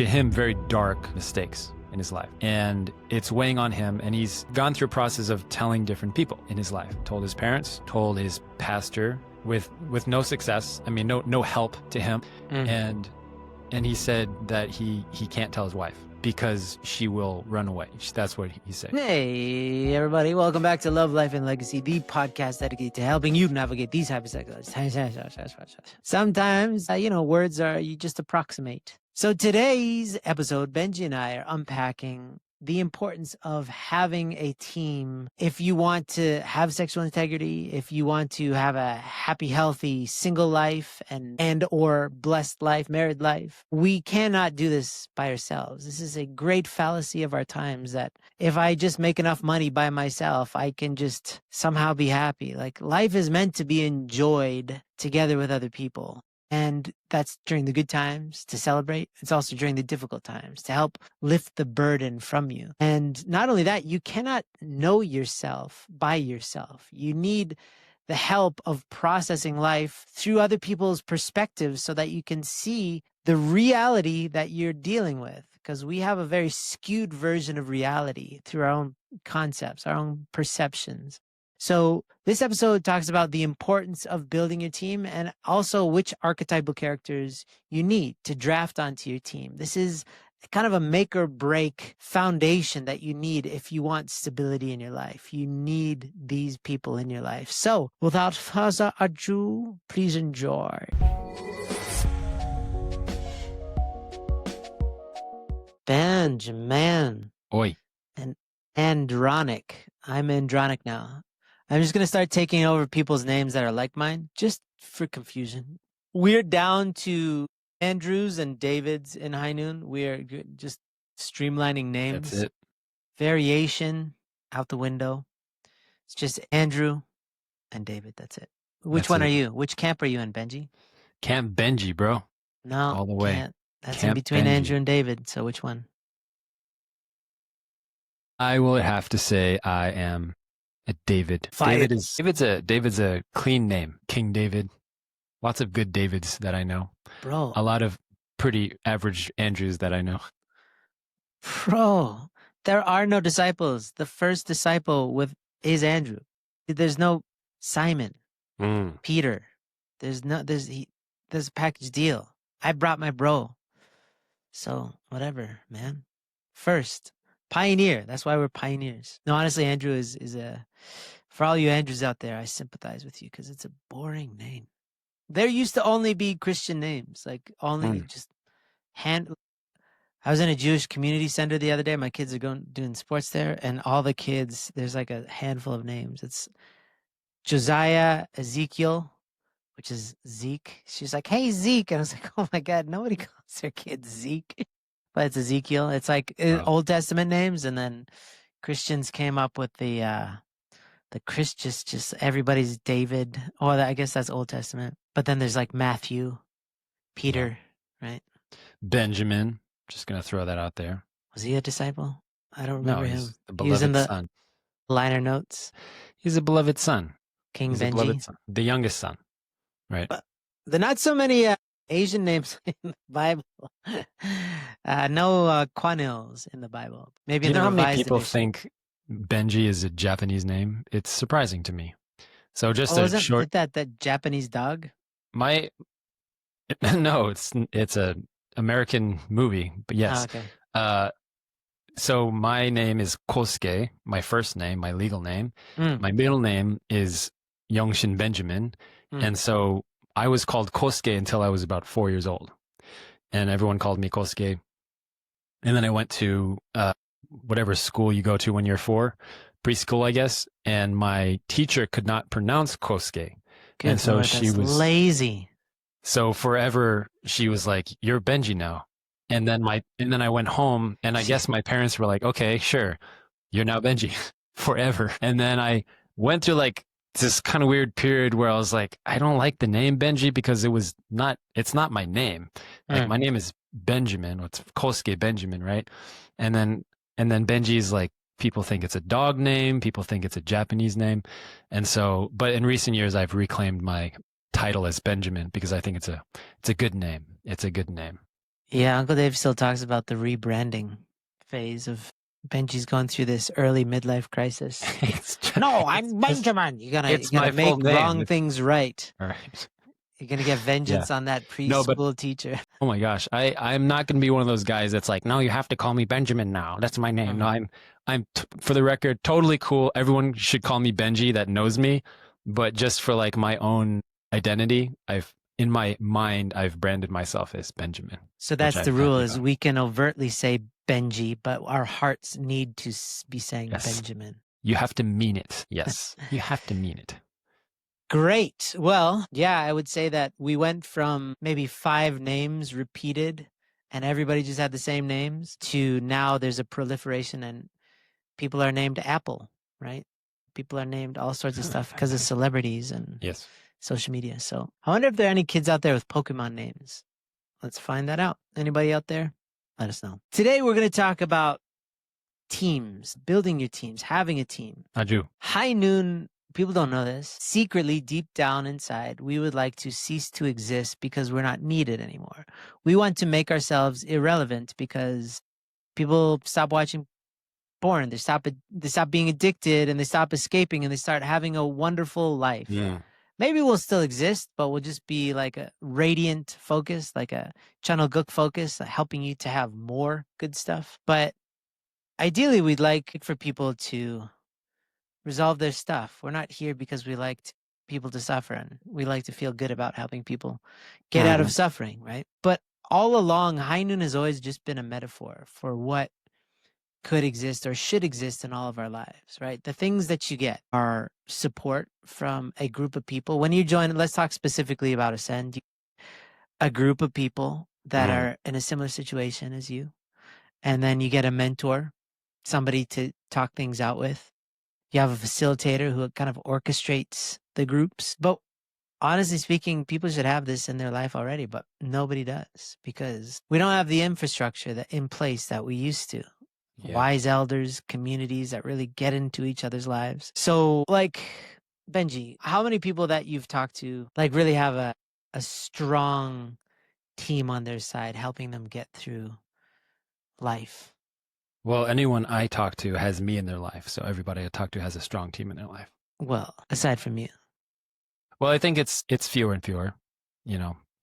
to him, very dark mistakes in his life. And it's weighing on him. And he's gone through a process of telling different people in his life. Told his parents, told his pastor with no success. I mean, no help to him. And he said that he can't tell his wife because she will run away. That's what he said. Hey, everybody. Welcome back to Love, Life, and Legacy, the podcast dedicated to helping you navigate these happy cycles. Sometimes, words you just approximate. So today's episode, Benji and I are unpacking the importance of having a team. If you want to have sexual integrity, if you want to have a happy, healthy single life and or blessed life, married life, we cannot do this by ourselves. This is a great fallacy of our times that if I just make enough money by myself, I can just somehow be happy. Like, life is meant to be enjoyed together with other people. And that's during the good times to celebrate. It's also during the difficult times to help lift the burden from you. And not only that, you cannot know yourself by yourself. You need the help of processing life through other people's perspectives so that you can see the reality that you're dealing with. Because we have a very skewed version of reality through our own concepts, our own perceptions. So this episode talks about the importance of building your team and also which archetypal characters you need to draft onto your team. This is kind of a make or break foundation that you need if you want stability in your life. You need these people in your life. So without further ado, please enjoy. Benjamin. Oi. And andronic. I'm andronic now. I'm just going to start taking over people's names that are like mine, just for confusion. We're down to Andrews and Davids in High Noon. We're just streamlining names. That's it. Variation out the window. It's just Andrew and David. That's it. Which That's one it. are you? Which camp are you in, Benji? Camp Benjy, bro. No. All the way. Can't. That's Camp in between Benjy. Andrew and David. So which one? I will have to say I am a David. Fight. David's a clean name. King David. Lots of good Davids that I know. Bro. A lot of pretty average Andrews that I know. Bro, there are no disciples. The first disciple is Andrew. There's no Simon, Peter. There's a package deal. I brought my bro. So whatever, man. First. Pioneer. That's why we're pioneers. No, honestly, Andrew is for all you Andrews out there, I sympathize with you because it's a boring name. There used to only be Christian names, like only just I was in a Jewish community center the other day. My kids are doing sports there, and all the kids, there's like a handful of names. It's Josiah Ezekiel, which is Zeke. She's like, "Hey, Zeke," and I was like, "Oh my God, nobody calls their kids Zeke." But it's Ezekiel. It's like Old Testament names, and then Christians came up with the Christians. Just everybody's David. Oh, I guess that's Old Testament. But then there's like Matthew, Peter, right? Benjamin. Just gonna throw that out there. Was he a disciple? I don't remember him. He's the He was in beloved the son. liner notes. He's a beloved son. King He's a Benji. beloved son. The youngest son. Right. But there are not so many Asian names in the Bible. No Quanils in the Bible. Maybe Do you in the know how many Revised people Edition. think Benji is a Japanese name? It's surprising to me. So just a Isn't short. that Japanese dog? No, it's a American movie, but yes. Oh, okay. So my name is Kosuke, my first name, my legal name. My middle name is Yongshin Benjamin. And so I was called Kosuke until I was about 4 years old. And everyone called me Kosuke. And then I went to whatever school you go to when you're 4, preschool, I guess. And my teacher could not pronounce Kosuke. Good and so Lord, she that's was lazy. So forever she was like, "You're Benji now." And then I went home, and I guess my parents were like, "Okay, sure. You're now Benji forever." And then I went through like this kind of weird period where I was like, I don't like the name Benji because it's not my name. Like my name is Benjamin. It's Kosuke Benjamin, right? And then Benji is like, people think it's a dog name. People think it's a Japanese name. And so, but in recent years, I've reclaimed my title as Benjamin because I think it's a good name. It's a good name. Yeah, Uncle Dave still talks about the rebranding phase of Benji's going through this early midlife crisis. it's just, No, it's I'm just Benjamin. You it's gotta my full make name. wrong It's things right. all right. You're gonna get Yeah. vengeance on that No, but preschool teacher. oh my gosh, I'm not going to be one of those guys that's like, no, you have to call me Benjamin now. That's my name. No, Mhm. for the record, totally cool. Everyone should call me Benji that knows me, but just for like my own identity, in my mind I've branded myself as Benjamin, So which that's the I'm rule: happy is about. we can overtly say Benji, but our hearts need to be saying Yes, Benjamin. you have to mean it. Yes, you have to mean it. Great. Well, yeah, I would say that we went from maybe 5 names repeated and everybody just had the same names to now there's a proliferation and people are named Apple, right? People are named all sorts of stuff because of celebrities and Yes. social media. So I wonder if there are any kids out there with Pokemon names. Let's find that out. Anybody out there? Let us know. Today we're going to talk about teams, building your teams, having a team. Aju. High noon, people don't know this. Secretly, deep down inside, we would like to cease to exist because we're not needed anymore. We want to make ourselves irrelevant because people stop watching porn. They stop being addicted and they stop escaping and they start having a wonderful life. Mm. Maybe we'll still exist, but we'll just be like a radiant focus, like a channel gook focus, helping you to have more good stuff. But ideally, we'd like for people to resolve their stuff. We're not here because we like people to suffer and we like to feel good about helping people get out of suffering, right? But all along, high noon has always just been a metaphor for what could exist or should exist in all of our lives, right? The things that you get are support from a group of people. When you join, let's talk specifically about Ascend, a group of people that Mm. are in a similar situation as you. And then you get a mentor, somebody to talk things out with. You have a facilitator who kind of orchestrates the groups. But honestly speaking, people should have this in their life already, but nobody does because we don't have the infrastructure that in place that we used to. Yeah. Wise elders, communities that really get into each other's lives. So, like, Benji, how many people that you've talked to like really have a strong team on their side helping them get through life? Well, anyone I talk to has me in their life, so everybody I talk to has a strong team in their life. Well, aside from you. Well, I think it's fewer and fewer,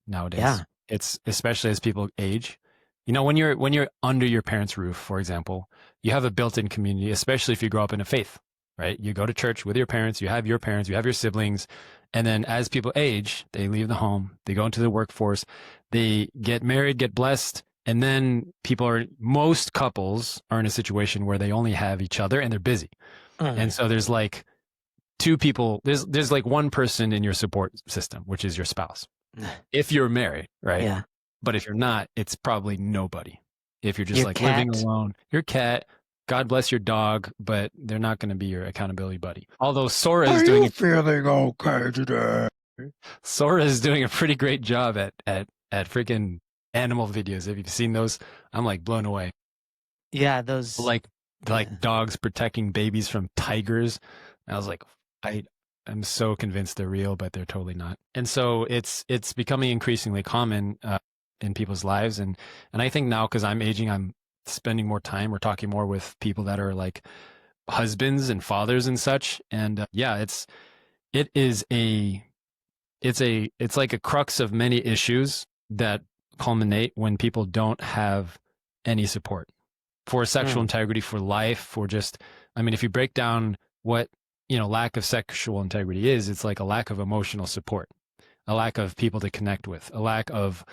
nowadays. Yeah. It's especially as people age. When you're under your parents' roof, for example, you have a built-in community, especially if you grow up in a faith, right? You go to church with your parents, you have your siblings, and then as people age, they leave the home, they go into the workforce, they get married, get blessed, and then most couples are in a situation where they only have each other and they're busy. And so there's like two people, there's like one person in your support system, which is your spouse. If you're married, right? Yeah. But if you're not, it's probably nobody. If you're just Your like living cat. alone, your cat, God bless your dog, but they're not going to be your accountability buddy. Although Feeling okay today? Sora is doing a pretty great job at freaking animal videos. If you've seen those, I'm like blown away. Yeah, those Like Yeah. dogs protecting babies from tigers. I was like, I'm so convinced they're real, but they're totally not. And so it's becoming increasingly common in people's lives, and I think now because I'm aging, I'm spending more time. We're talking more with people that are like husbands and fathers and such. And yeah, it is it's like a crux of many issues that culminate when people don't have any support for sexual integrity, for life, for just, I mean, if you break down what, lack of sexual integrity is, it's like a lack of emotional support, a lack of people to connect with, a lack of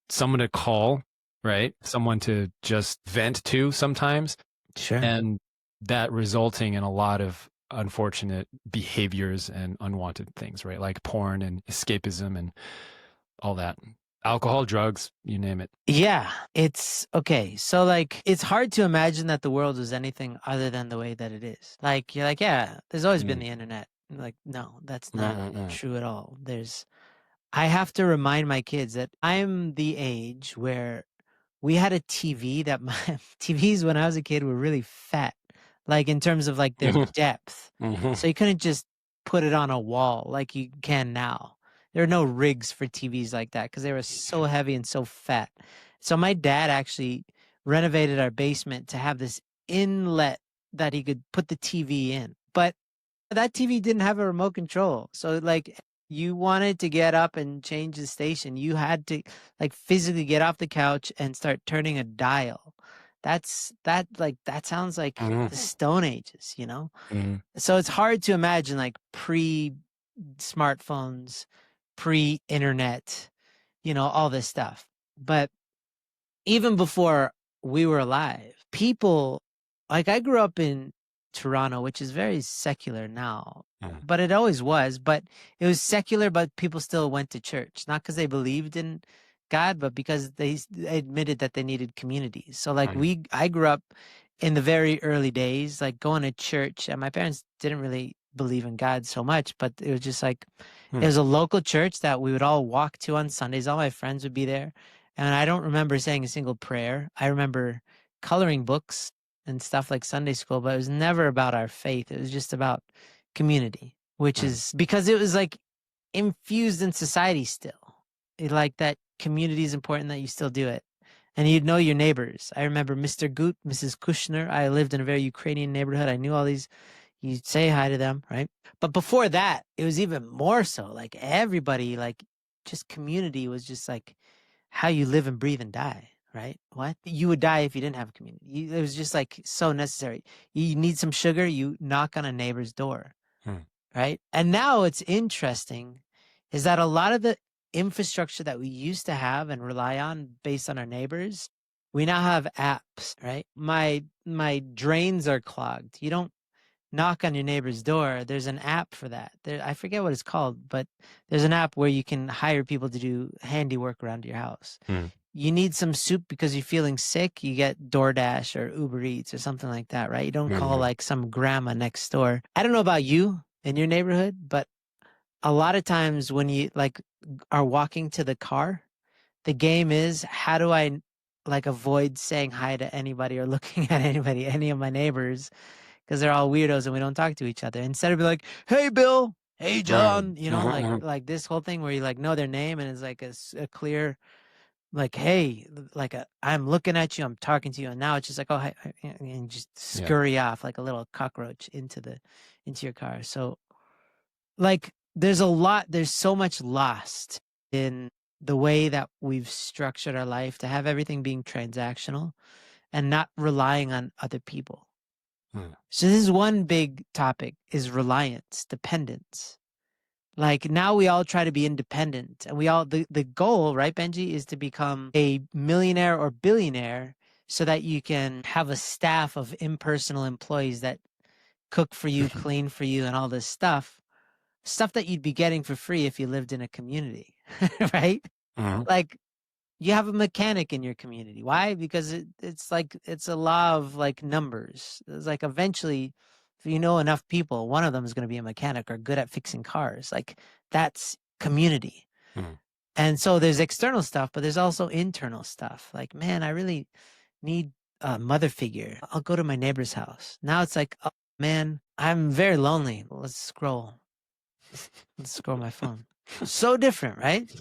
someone to call, right? Someone to just vent to sometimes. Sure. And that resulting in a lot of unfortunate behaviors and unwanted things, right? Like porn and escapism and all that. Alcohol, drugs, you name it. Yeah, it's okay. So like it's hard to imagine that the world was anything other than the way that it is. Like you're like, yeah, there's always been the internet. Like, no, that's not true at all. I have to remind my kids that I'm the age where we had a TV that my TVs when I was a kid were really fat, like in terms of like their depth. So you couldn't just put it on a wall like you can now. There are no rigs for TVs like that because they were so heavy and so fat. So my dad actually renovated our basement to have this inlet that he could put the TV in. But that TV didn't have a remote control. So like you wanted to get up and change the station, you had to like physically get off the couch and start turning a dial. That sounds like the Stone Ages, you know? So it's hard to imagine like pre-smartphones, pre-internet, you know, all this stuff. But even before we were alive, people like I grew up in Toronto, which is very secular now, but it always was. But it was secular, but people still went to church, not because they believed in God, but because they admitted that they needed community. So like I grew up in the very early days, like going to church, and my parents didn't really believe in God so much, but it was just like it was a local church that we would all walk to on Sundays. All my friends would be there. And I don't remember saying a single prayer. I remember coloring books and stuff like Sunday school, but it was never about our faith. It was just about community, which is because it was like infused in society still. Like that community is important, that you still do it. And you'd know your neighbors. I remember Mr. Gut, Mrs. Kushner. I lived in a very Ukrainian neighborhood. I knew all these. You'd say hi to them, right? But before that, it was even more so. Like everybody, like just community was just like how you live and breathe and die, right? What? You would die if you didn't have a community. It was just like so necessary. You need some sugar, you knock on a neighbor's door, right? And now it's interesting is that a lot of the infrastructure that we used to have and rely on based on our neighbors, we now have apps, right? My drains are clogged. You don't knock on your neighbor's door. There's an app for that. I forget what it's called, but there's an app where you can hire people to do handiwork around your house. You need some soup because you're feeling sick, you get DoorDash or Uber Eats or something like that, right? You don't call like some grandma next door. I don't know about you in your neighborhood, but a lot of times when you like are walking to the car, the game is how do I like avoid saying hi to anybody or looking at anybody, any of my neighbors, because they're all weirdos and we don't talk to each other. Instead of be like, hey, Bill, hey, John, you know, like this whole thing where you like know their name and it's like a clear, like, hey, like I'm looking at you, I'm talking to you. And now it's just like, oh, hi, and just scurry off like a little cockroach into your car. So like there's so much lost in the way that we've structured our life to have everything being transactional and not relying on other people. So this is one big topic is reliance, dependence. Like now we all try to be independent and we all, the goal, right, Benji, is to become a millionaire or billionaire so that you can have a staff of impersonal employees that cook for you, clean for you and all this stuff that you'd be getting for free if you lived in a community, right? Like you have a mechanic in your community. Why? Because it's like, it's a law of like numbers. It's like eventually, if you know enough people, one of them is going to be a mechanic or good at fixing cars. Like that's community. And so there's external stuff, but there's also internal stuff. Like, man, I really need a mother figure. I'll go to my neighbor's house. Now it's like, oh, man, I'm very lonely. Let's scroll my phone. So different, right?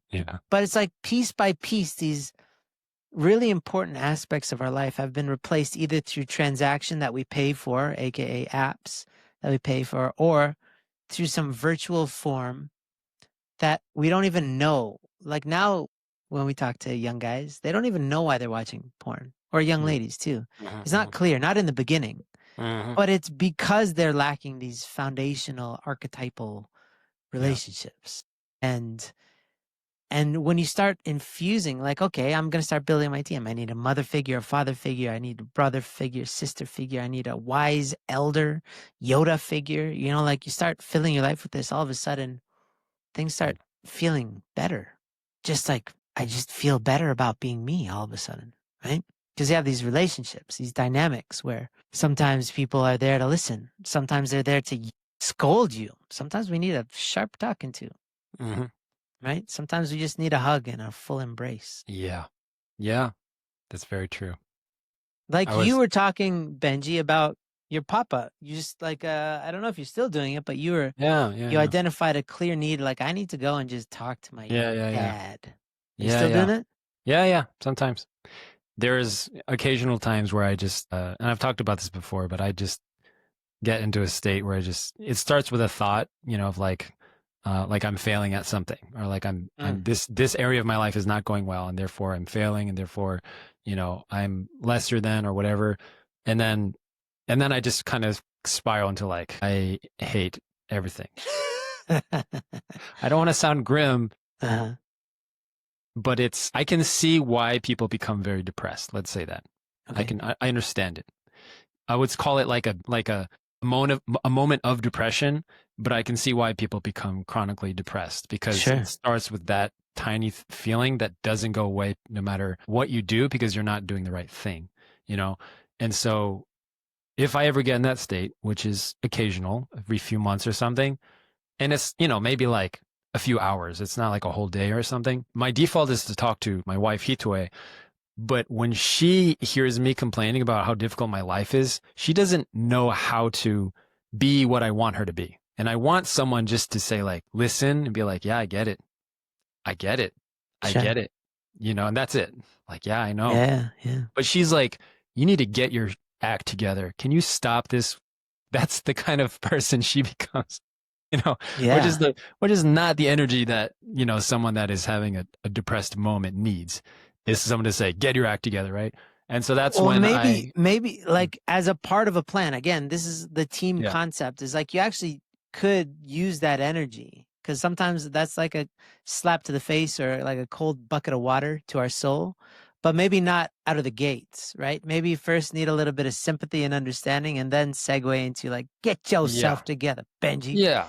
Yeah. But it's like piece by piece, these really important aspects of our life have been replaced either through transaction that we pay for, aka apps that we pay for, or through some virtual form that we don't even know. Like now, when we talk to young guys, they don't even know why they're watching porn, or young ladies too. It's not clear, not in the beginning, but it's because they're lacking these foundational archetypal relationships. And when you start infusing, like, okay, I'm going to start building my team. I need a mother figure, a father figure. I need a brother figure, sister figure. I need a wise elder, Yoda figure. You know, like you start filling your life with this, all of a sudden things start feeling better. Just like I just feel better about being me all of a sudden, right? Because you have these relationships, these dynamics where sometimes people are there to listen. Sometimes they're there to scold you. Sometimes we need a sharp talking to. Right? Sometimes we just need a hug and a full embrace. Yeah. Yeah. That's very true. Like you were talking, Benji, about your papa. You just like, I don't know if you're still doing it, but you identified a clear need. Like I need to go and just talk to my dad. You still doing it? Yeah, sometimes. There's occasional times where I just, and I've talked about this before, but I just get into a state where it starts with a thought, of like I'm failing at something, or like I'm this area of my life is not going well, and therefore I'm failing, and therefore, I'm lesser than or whatever, and then I just kind of spiral into like I hate everything. I don't want to sound grim, Uh-huh. but I can see why people become very depressed. Let's say that. Okay. I understand it. I would call it like a moment of depression, but I can see why people become chronically depressed because Sure. it starts with that tiny feeling that doesn't go away no matter what you do because you're not doing the right thing, And so if I ever get in that state, which is occasional, every few months or something, and it's, maybe like a few hours, it's not like a whole day or something. My default is to talk to my wife, Hitue, but when she hears me complaining about how difficult my life is, she doesn't know how to be what I want her to be. And I want someone just to say, like, listen and be like, yeah, I get it. I get it. I Sure. get it. And that's it. Like, yeah, I know. Yeah. But she's like, you need to get your act together. Can you stop this? That's the kind of person she becomes, Yeah. which is not the energy that, someone that is having a depressed moment needs. Is someone to say, get your act together, right? And so that's Or when maybe like as a part of a plan. Again, this is the team yeah, concept, is like you actually could use that energy, because sometimes that's like a slap to the face or like a cold bucket of water to our soul, but maybe not out of the gates, right? Maybe you first need a little bit of sympathy and understanding and then segue into like, get yeah, yourself together, Benji, yeah,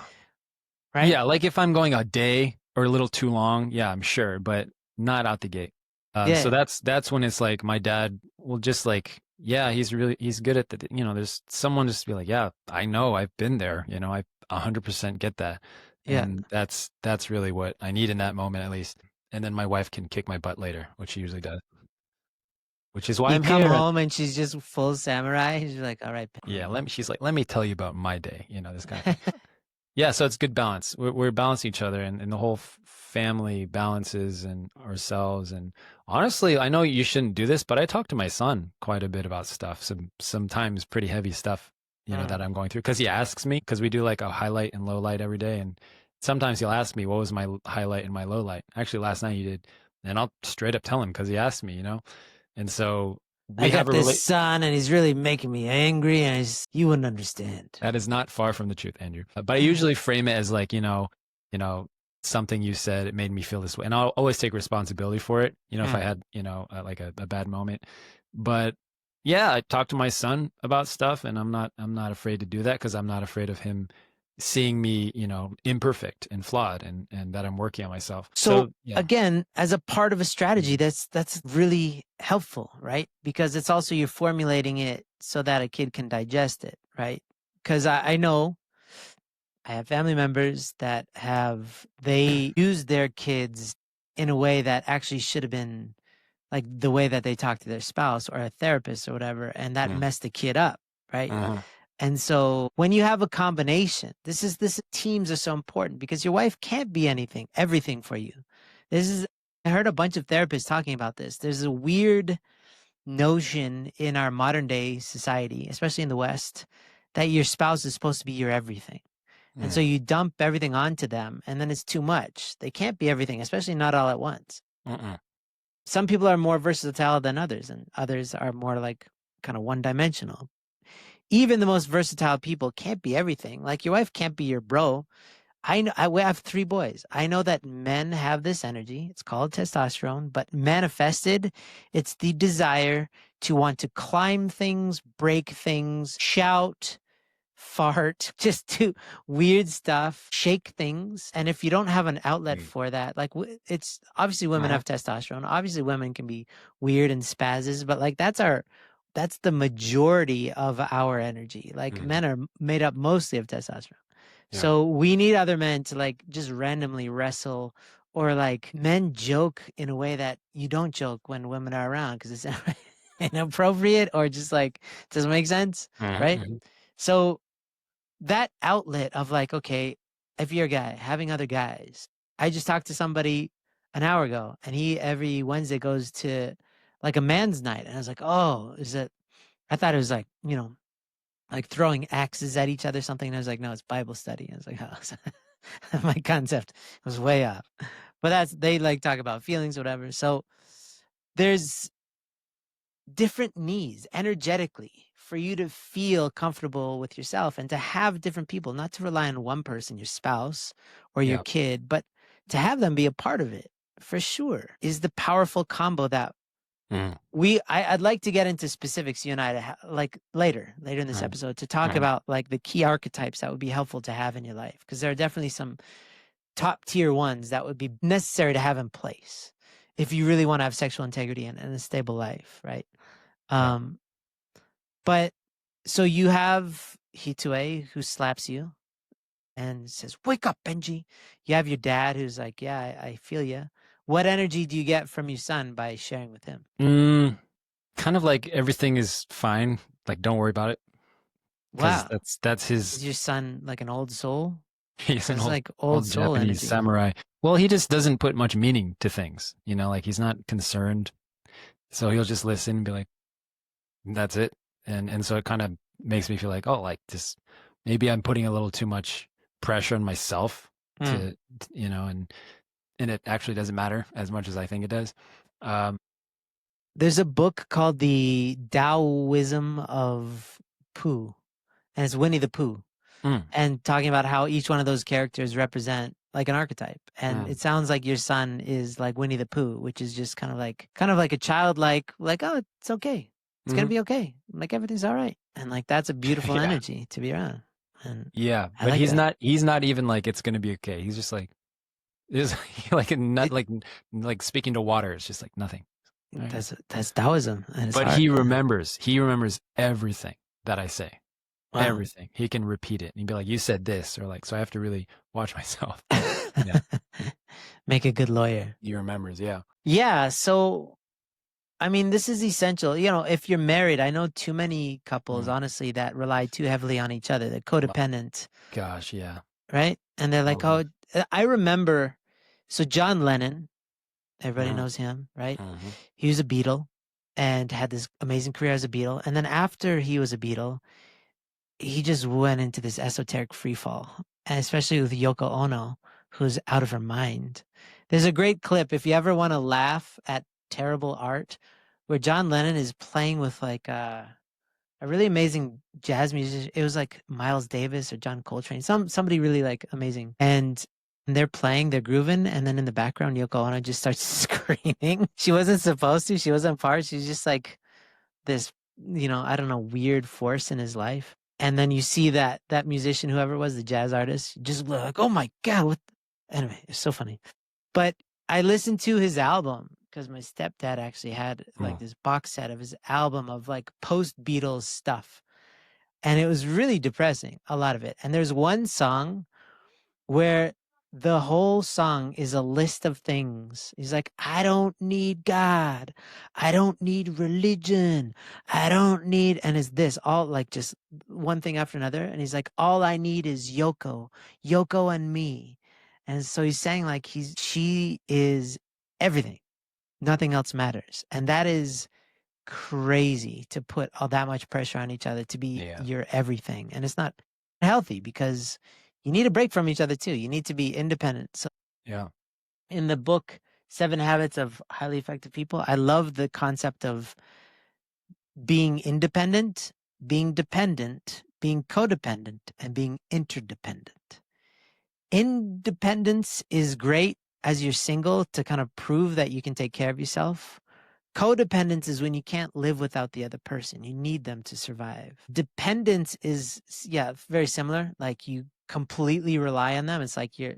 right? yeah. Like if I'm going a day or a little too long, yeah, I'm sure, but not out the gate. So Yeah. that's when it's like my dad will just like, yeah, he's good at the, there's someone just be like, yeah, I know, I've been there, I 100% get that, Yeah. and that's really what I need in that moment at least. And then my wife can kick my butt later, which she usually does, which is why You I'm come here. home and she's just full samurai. She's like, all right, Yeah, she's like, let me tell you about my day, this kind of thing. Yeah, so it's good balance. We're balancing each other, and the whole family balances and ourselves. And honestly, I know you shouldn't do this, but I talk to my son quite a bit about stuff. Sometimes pretty heavy stuff, that I'm going through because he asks me because we do like a highlight and low light every day, and sometimes he'll ask me what was my highlight and my low light. Actually, last night he did, and I'll straight up tell him because he asked me, And so I we have got a this son and he's really making me angry, and you wouldn't understand. That is not far from the truth, Andrew. But I usually frame it as like, something you said, it made me feel this way. And I'll always take responsibility for it, if I had, like a bad moment. But yeah, I talk to my son about stuff, and I'm not afraid to do that because I'm not afraid of him seeing me, imperfect and flawed, and that I'm working on myself. So Yeah. again, as a part of a strategy, that's really helpful, right? Because it's also you're formulating it so that a kid can digest it, right? Because I know I have family members that they use their kids in a way that actually should have been like the way that they talk to their spouse or a therapist or whatever, and that messed the kid up, right? And so when you have a combination, this teams are so important because your wife can't be everything for you. I heard a bunch of therapists talking about this. There's a weird notion in our modern day society, especially in the West, that your spouse is supposed to be your everything. And so you dump everything onto them, and then it's too much. They can't be everything, especially not all at once. Some people are more versatile than others, and others are more like kind of one-dimensional. Even the most versatile people can't be everything. Like your wife can't be your bro. I know I have 3 boys. I know that men have this energy. It's called testosterone, but manifested, it's the desire to want to climb things, break things, shout, fart, just do weird stuff, shake things. And if you don't have an outlet for that, like it's obviously women have testosterone. Obviously women can be weird and spazzes, but like that's the majority of our energy. Like men are made up mostly of testosterone. Yeah. So we need other men to like just randomly wrestle, or like men joke in a way that you don't joke when women are around because it's inappropriate or just like doesn't make sense, right? So that outlet of like, okay, if you're a guy having other guys, I just talked to somebody an hour ago, and he every Wednesday goes to like a man's night. And I was like, oh, is it? I thought it was like, like throwing axes at each other, something. And I was like, no, it's Bible study. I was like, oh, my concept was way off. But they like talk about feelings, whatever. So there's different needs energetically for you to feel comfortable with yourself and to have different people, not to rely on one person, your spouse or your Yeah. kid, but to have them be a part of it for sure is the powerful combo that Mm. I'd like to get into specifics, you and I, like later in this episode, to talk about like the key archetypes that would be helpful to have in your life, because there are definitely some top tier ones that would be necessary to have in place if you really want to have sexual integrity and a stable life, right? But so you have Hitue who slaps you and says, "Wake up, Benji." You have your dad who's like, "Yeah, I feel you." What energy do you get from your son by sharing with him? Kind of like everything is fine. Like, don't worry about it. Because Wow. that's Is his. your son like an old soul? He's an It's old like old soul Japanese energy. samurai. Well, he just doesn't put much meaning to things. Like he's not concerned. So he'll just listen and be like, "That's it." And so it kind of makes me feel like, oh, like this. Maybe I'm putting a little too much pressure on myself to, and it actually doesn't matter as much as I think it does. There's a book called The Taoism of Pooh, and it's Winnie the Pooh, and talking about how each one of those characters represent like an archetype. And it sounds like your son is like Winnie the Pooh, which is just kind of like a childlike, like, oh, it's okay. It's gonna be okay. Like everything's all right. And like that's a beautiful Yeah. energy to be around. And Yeah, I but like that. he's not even like it's gonna be okay. He's just like is like not like speaking to water. It's just like nothing. Right? That's Taoism. And it's But hard. he remembers everything that I say. Wow. Everything. He can repeat it and he'd be like, "You said this," or like, so I have to really watch myself. Yeah. Make a good lawyer. He remembers, yeah. Yeah, so I mean, this is essential. If you're married, I know too many couples, honestly, that rely too heavily on each other. They're codependent. Gosh, yeah. Right? And they're like, oh, I remember. So John Lennon, everybody knows him, right? He was a Beatle and had this amazing career as a Beatle. And then after he was a Beatle, he just went into this esoteric free fall, and especially with Yoko Ono, who's out of her mind. There's a great clip, if you ever want to laugh at terrible art, where John Lennon is playing with like a really amazing jazz musician. It was like Miles Davis or John Coltrane, somebody really like amazing. And they're playing, they're grooving, and then in the background, Yoko Ono just starts screaming. She wasn't supposed to. She wasn't part. She's just like this, I don't know, weird force in his life. And then you see that musician, whoever it was, the jazz artist, just like, oh my God, what? Anyway, it's so funny. But I listened to his album because my stepdad actually had like this box set of his album of like post Beatles stuff. And it was really depressing, a lot of it. And there's one song where the whole song is a list of things. He's like, I don't need God. I don't need religion. I don't need, and it's this all like just one thing after another. And he's like, all I need is Yoko and me. And so he's saying like she is everything. Nothing else matters. And that is crazy to put all that much pressure on each other to be your everything. And it's not healthy because you need a break from each other too. You need to be independent. So in the book, 7 Habits of Highly Effective People, I love the concept of being independent, being dependent, being codependent, and being interdependent. Independence is great as you're single to kind of prove that you can take care of yourself. Codependence is when you can't live without the other person. You need them to survive. Dependence is, very similar. Like you completely rely on them. It's like you're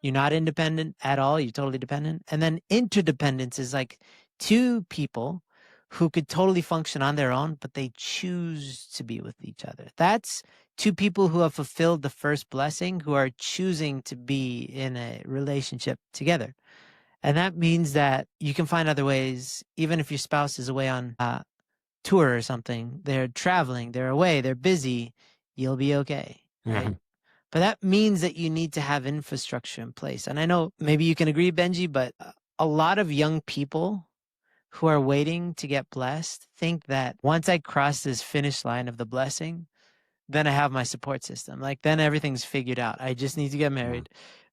not independent at all. You're totally dependent. And then interdependence is like two people who could totally function on their own, but they choose to be with each other. That's two people who have fulfilled the first blessing, who are choosing to be in a relationship together. And that means that you can find other ways, even if your spouse is away on tour or something, they're traveling, they're away, they're busy, you'll be okay, right? But that means that you need to have infrastructure in place. And I know maybe you can agree, Benji, but a lot of young people who are waiting to get blessed think that once I cross this finish line of the blessing, then I have my support system. Like then everything's figured out. I just need to get married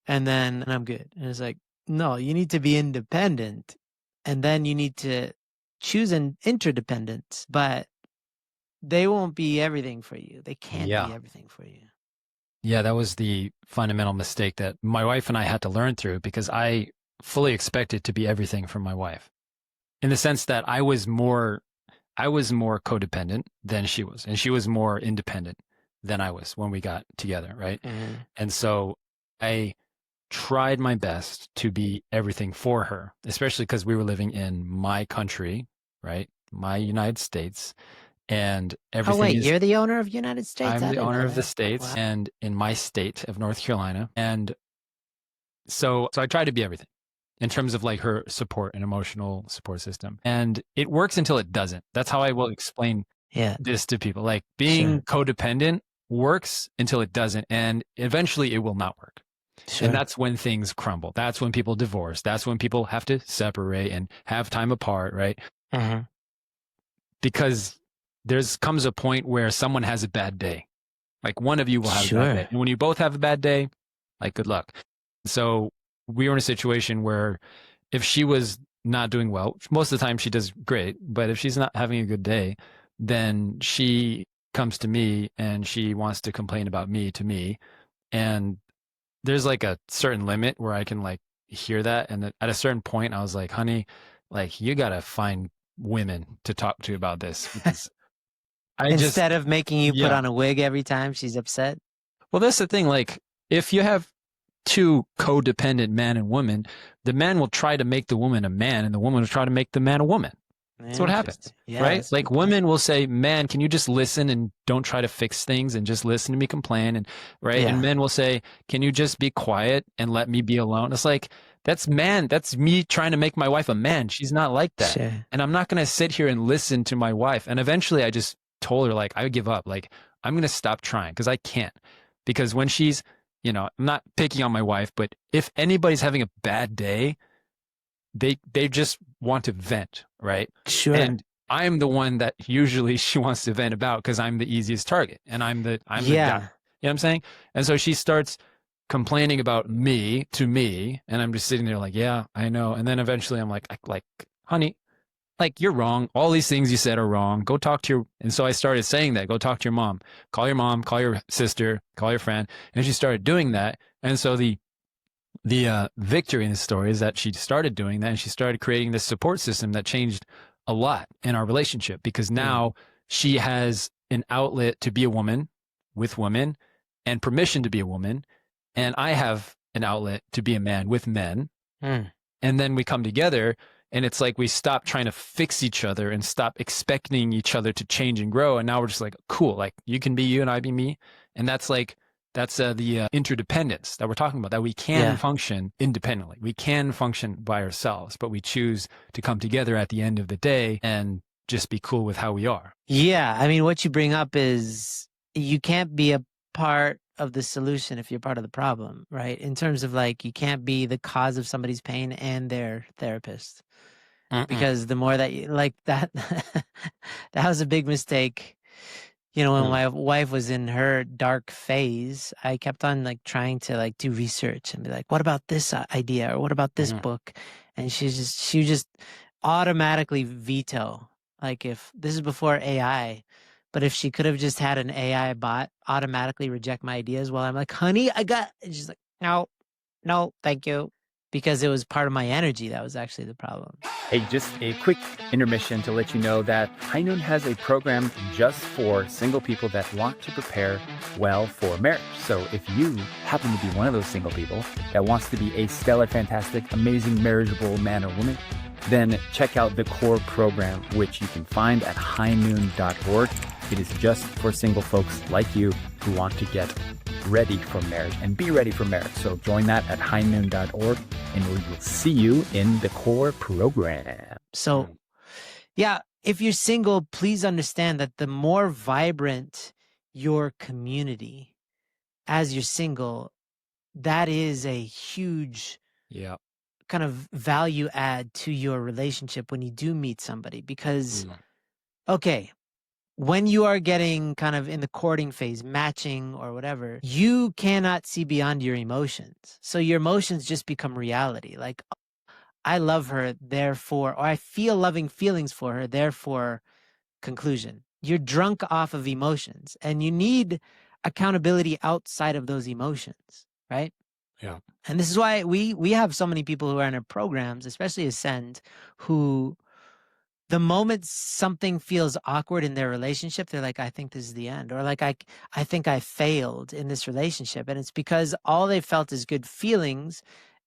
and then I'm good. And it's like, no, you need to be independent and then you need to choose an interdependence, but they won't be everything for you. They can't Yeah. be everything for you. Yeah, that was the fundamental mistake that my wife and I had to learn through because I fully expected to be everything from my wife. In the sense that I was more codependent than she was, and she was more independent than I was when we got together, right? And so I tried my best to be everything for her, especially because we were living in my country, right? My United States, and everything Oh wait, is you're the owner of United States? I'm I the didn't owner know of the that. States Wow. and in my state of North Carolina. And so I try to be everything in terms of like her support and emotional support system. And it works until it doesn't. That's how I will explain Yeah. this to people. Like being codependent works until it doesn't. And eventually it will not work. Sure. And that's when things crumble. That's when people divorce. That's when people have to separate and have time apart, right? Because there's comes a point where someone has a bad day. Like one of you will have a bad day. And when you both have a bad day, like good luck. So we were in a situation where if she was not doing well, most of the time she does great, but if she's not having a good day, then she comes to me and she wants to complain about me to me. And there's like a certain limit where I can like hear that. And at a certain point, I was like, honey, like you got to find women to talk to about this because Instead of making you put on a wig every time she's upset. Well, that's the thing. Like if you have two codependent man and woman, the man will try to make the woman a man and the woman will try to make the man a woman. That's what happens, right? Like women will say, man, can you just listen and don't try to fix things and just listen to me complain? And right. And men will say, can you just be quiet and let me be alone? It's like, that's me trying to make my wife a man. She's not like that. And I'm not going to sit here and listen to my wife. And eventually I just told her, like, I would give up. Like, I'm going to stop trying because I can't. Because when she's, you know, I'm not picking on my wife, but if anybody's having a bad day, they just want to vent, right? Sure. And I'm the one that usually she wants to vent about because I'm the easiest target, and I'm the guy. You know what I'm saying? And so she starts complaining about me to me, and I'm just sitting there like, yeah, I know. And then eventually I'm like, honey, like you're wrong. All these things you said are wrong. Go talk to your. And so I started saying that. Go talk to your mom. Call your sister, call your friend. And she started doing that. And so the victory in the story is that she started doing that and she started creating this support system that changed a lot in our relationship because now she has an outlet to be a woman with women and permission to be a woman. And I have an outlet to be a man with men. And then we come together and it's like we stop trying to fix each other and stop expecting each other to change and grow. And now we're just like, cool, like you can be you and I be me. And that's the interdependence that we're talking about, that we can function independently. We can function by ourselves, but we choose to come together at the end of the day and just be cool with how we are. Yeah. I mean, what you bring up is you can't be a part of the solution if you're part of the problem, right? In terms of like, you can't be the cause of somebody's pain and their therapist. Because the more that you like that, that was a big mistake. You know, when my wife was in her dark phase, I kept on like trying to like do research and be like, what about this idea? Or what about this book? And she would just automatically veto. Like if this is before AI, but if she could have just had an AI bot automatically reject my ideas while I'm like, honey, and she's like, no, thank you. Because it was part of my energy that was actually the problem. Hey, just a quick intermission to let you know that High Noon has a program just for single people that want to prepare well for marriage. So if you happen to be one of those single people that wants to be a stellar, fantastic, amazing, marriageable man or woman, then check out the core program, which you can find at highnoon.org. It is just for single folks like you who want to get ready for marriage and be ready for marriage. So join that at highnoon.org and we will see you in the core program. So, yeah, if you're single, please understand that the more vibrant your community as you're single, that is a huge kind of value add to your relationship when you do meet somebody. Because, okay, when you are getting kind of in the courting phase, matching or whatever, you cannot see beyond your emotions. So your emotions just become reality. Like, I love her, therefore, or I feel loving feelings for her, therefore, conclusion. You're drunk off of emotions, and you need accountability outside of those emotions, right? Yeah. And this is why we have so many people who are in our programs, especially Ascend, who the moment something feels awkward in their relationship, they're like, I think this is the end. Or like, I think I failed in this relationship. And it's because all they felt is good feelings.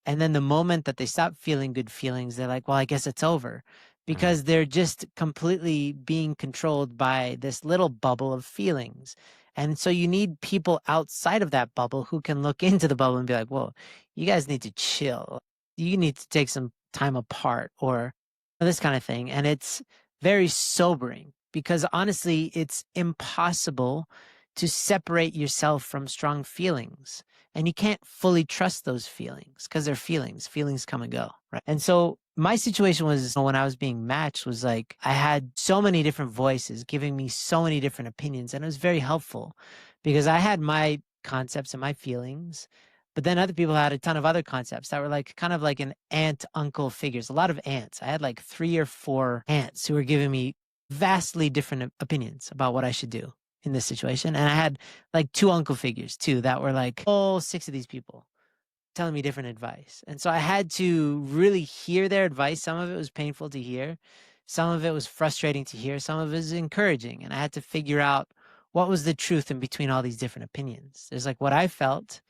And then the moment that they stop feeling good feelings, they're like, well, I guess it's over. Because they're just completely being controlled by this little bubble of feelings. And so you need people outside of that bubble who can look into the bubble and be like, whoa, you guys need to chill. You need to take some time apart, or this kind of thing. And it's very sobering, because honestly, it's impossible to separate yourself from strong feelings. And you can't fully trust those feelings because they're feelings. Feelings come and go, right? And so my situation was, when I was being matched, was like I had so many different voices giving me so many different opinions. And it was very helpful because I had my concepts and my feelings. But then other people had a ton of other concepts that were like kind of like an aunt uncle figures, a lot of aunts. I had like 3 or 4 aunts who were giving me vastly different opinions about what I should do in this situation. And I had like 2 uncle figures too that were like, oh, 6 of these people telling me different advice. And so I had to really hear their advice. Some of it was painful to hear. Some of it was frustrating to hear. Some of it was encouraging. And I had to figure out what was the truth in between all these different opinions. There's like what I felt,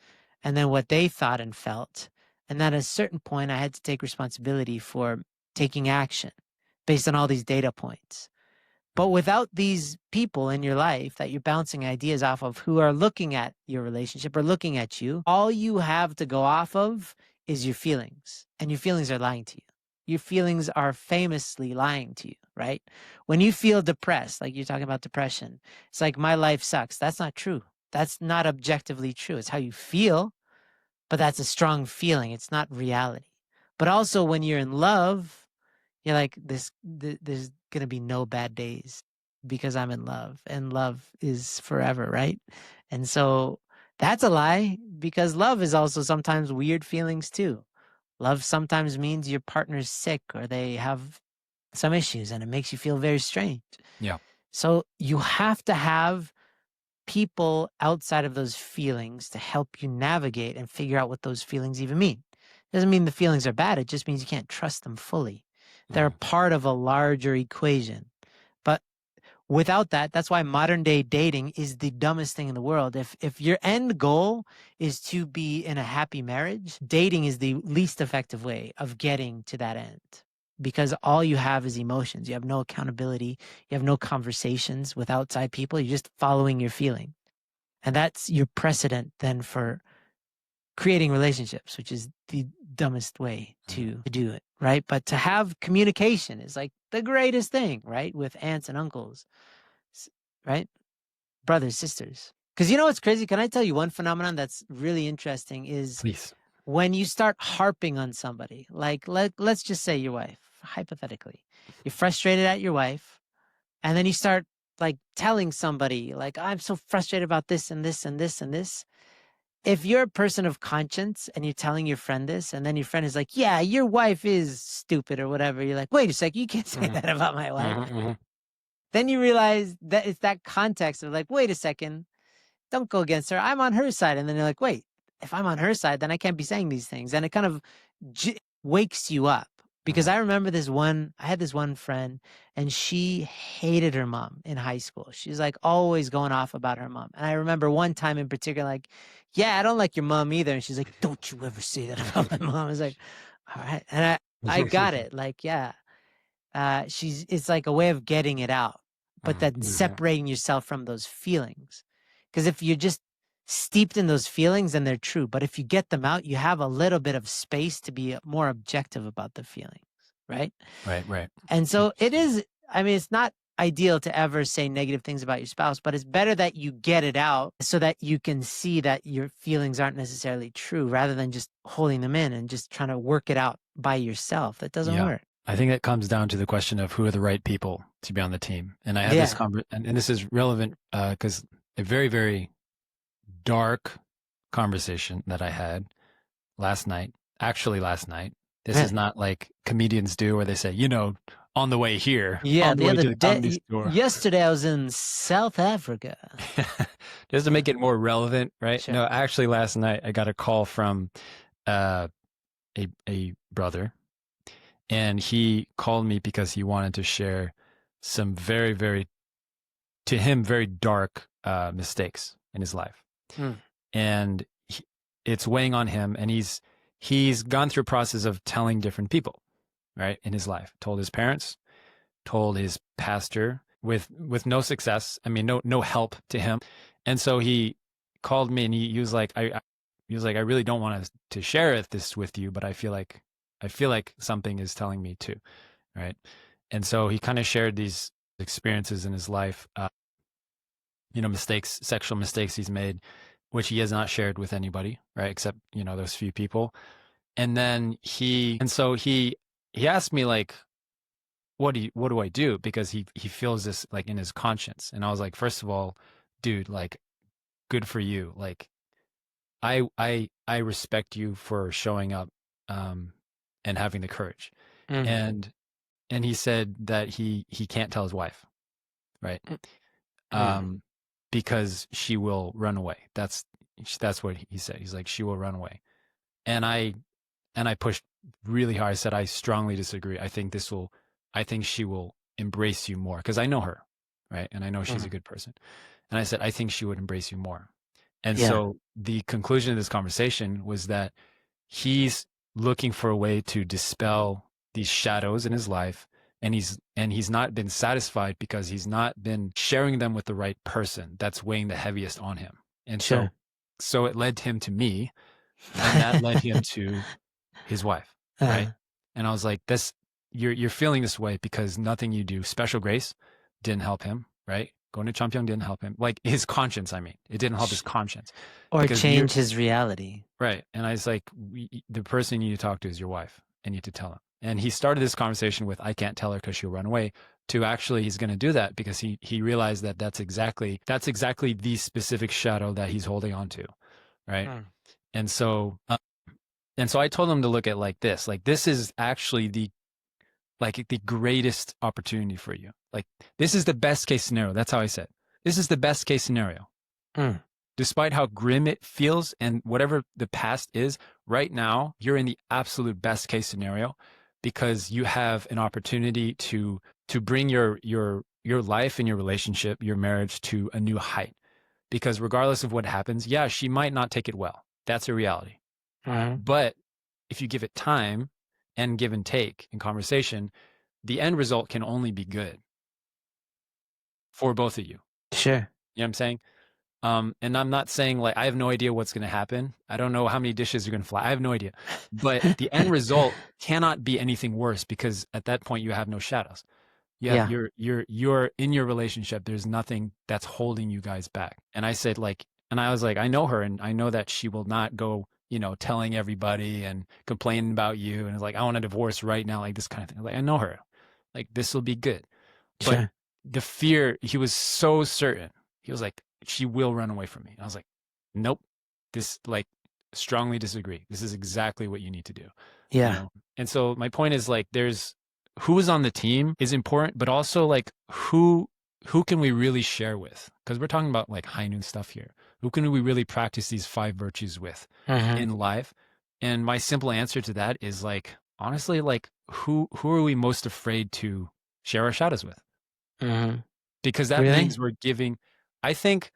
and then what they thought and felt. And then at a certain point, I had to take responsibility for taking action based on all these data points. But without these people in your life that you're bouncing ideas off of, who are looking at your relationship or looking at you, all you have to go off of is your feelings. And your feelings are lying to you. Your feelings are famously lying to you, right? When you feel depressed, like you're talking about depression, it's like, my life sucks. That's not true. That's not objectively true. It's how you feel, but that's a strong feeling. It's not reality. But also when you're in love, you're like, there's going to be no bad days because I'm in love, and love is forever, right? And so that's a lie, because love is also sometimes weird feelings too. Love sometimes means your partner's sick or they have some issues and it makes you feel very strange. Yeah. So you have to have people outside of those feelings to help you navigate and figure out what those feelings even mean. Doesn't mean the feelings are bad. It just means you can't trust them fully. They're part of a larger equation. But without that, that's why modern day dating is the dumbest thing in the world. If your end goal is to be in a happy marriage, dating is the least effective way of getting to that end. Because all you have is emotions. You have no accountability. You have no conversations with outside people. You're just following your feeling. And that's your precedent then for creating relationships, which is the dumbest way to do it, right? But to have communication is like the greatest thing, right? With aunts and uncles, right? Brothers, sisters. Because you know what's crazy? Can I tell you one phenomenon that's really interesting is Please. when you start harping on somebody, like let's just say your wife, hypothetically, you're frustrated at your wife, and then you start like telling somebody like, I'm so frustrated about this and this and this and this. If you're a person of conscience and you're telling your friend this, and then your friend is like, yeah, your wife is stupid or whatever, you're like, wait a second, you can't say that about my wife. Then you realize that it's that context of like, wait a second, don't go against her. I'm on her side. And then you're like, wait, if I'm on her side, then I can't be saying these things. And it kind of wakes you up. Because I remember I had this one friend, and she hated her mom in high school. She's like always going off about her mom. And I remember one time in particular, like, yeah, I don't like your mom either. And she's like, don't you ever say that about my mom. I was like, all right. And I got it. Like, yeah, it's like a way of getting it out, but then separating yourself from those feelings. Because if you're just steeped in those feelings, then they're true. But if you get them out, you have a little bit of space to be more objective about the feelings, right? Right. And so it is, I mean, it's not ideal to ever say negative things about your spouse, but it's better that you get it out so that you can see that your feelings aren't necessarily true, rather than just holding them in and just trying to work it out by yourself. That doesn't Yeah. work. I think it comes down to the question of who are the right people to be on the team. And I had this and this is relevant because a very, very dark conversation that I had last night. This is not like comedians do where they say, on the way here, Yeah, on the the way other to the day, comedy store. yesterday I was in South Africa. Just to make it more relevant, right? Sure. No, actually last night I got a call from a brother, and he called me because he wanted to share some very, very, to him, very dark mistakes in his life. And it's weighing on him, and he's gone through a process of telling different people, right, in his life. Told his parents, told his pastor, with no success. I mean, no help to him. And so he called me, and he was like, I really don't want to share this with you, but I feel like something is telling me to, right? And so he kind of shared these experiences in his life, mistakes, sexual mistakes he's made, which he has not shared with anybody, right? Except, those few people. And then he asked me, like, what do I do? Because he feels this like in his conscience. And I was like, first of all, dude, like, good for you. Like, I respect you for showing up, and having the courage. And he said that he can't tell his wife, right? Because she will run away. That's what he said. He's like, she will run away. And I pushed really hard. I said, I strongly disagree. I think she will embrace you more, because I know her, right? And I know she's a good person. And I said, I think she would embrace you more. And so the conclusion of this conversation was that he's looking for a way to dispel these shadows in his life, and he's not been satisfied because he's not been sharing them with the right person that's weighing the heaviest on him. And so it led him to me, and that led him to his wife, right? And I was like, you're feeling this way because nothing you do, special grace, didn't help him, right? Going to Champyong didn't help him. Like, his conscience, I mean. It didn't help his conscience. Or change his reality. Right. And I was like, the person you need to talk to is your wife, and you need to tell him. And he started this conversation with, I can't tell her because she'll run away, to actually he's going to do that because he realized that that's exactly the specific shadow that he's holding on to, right? And so I told him to look at like this is actually the greatest opportunity for you. Like, this is the best case scenario. That's how I said. This is the best case scenario. Despite how grim it feels and whatever the past is, right now, you're in the absolute best case scenario, because you have an opportunity to bring your life and your relationship, your marriage, to a new height. Because regardless of what happens, she might not take it well. That's a reality. But if you give it time and give and take in conversation, the end result can only be good for both of you. Sure. You know what I'm saying? And I'm not saying, like, I have no idea what's going to happen. I don't know how many dishes are going to fly. I have no idea. But the end result cannot be anything worse, because at that point you have no shadows. You're in your relationship. There's nothing that's holding you guys back. And I said, like, and I was like, I know her, and I know that she will not go, telling everybody and complaining about you. And it's like, I want a divorce right now, like this kind of thing. Like, I know her. Like, this will be good. But the fear, he was so certain. He was like, she will run away from me. And I was like, nope. This, like, strongly disagree. This is exactly what you need to do. Yeah. And so my point is, like, there's who is on the team is important, but also, like, who can we really share with? Because we're talking about, like, high noon stuff here. Who can we really practice these 5 virtues with in life? And my simple answer to that is, like, honestly, like, who are we most afraid to share our shadows with? Because that means we're giving, I think,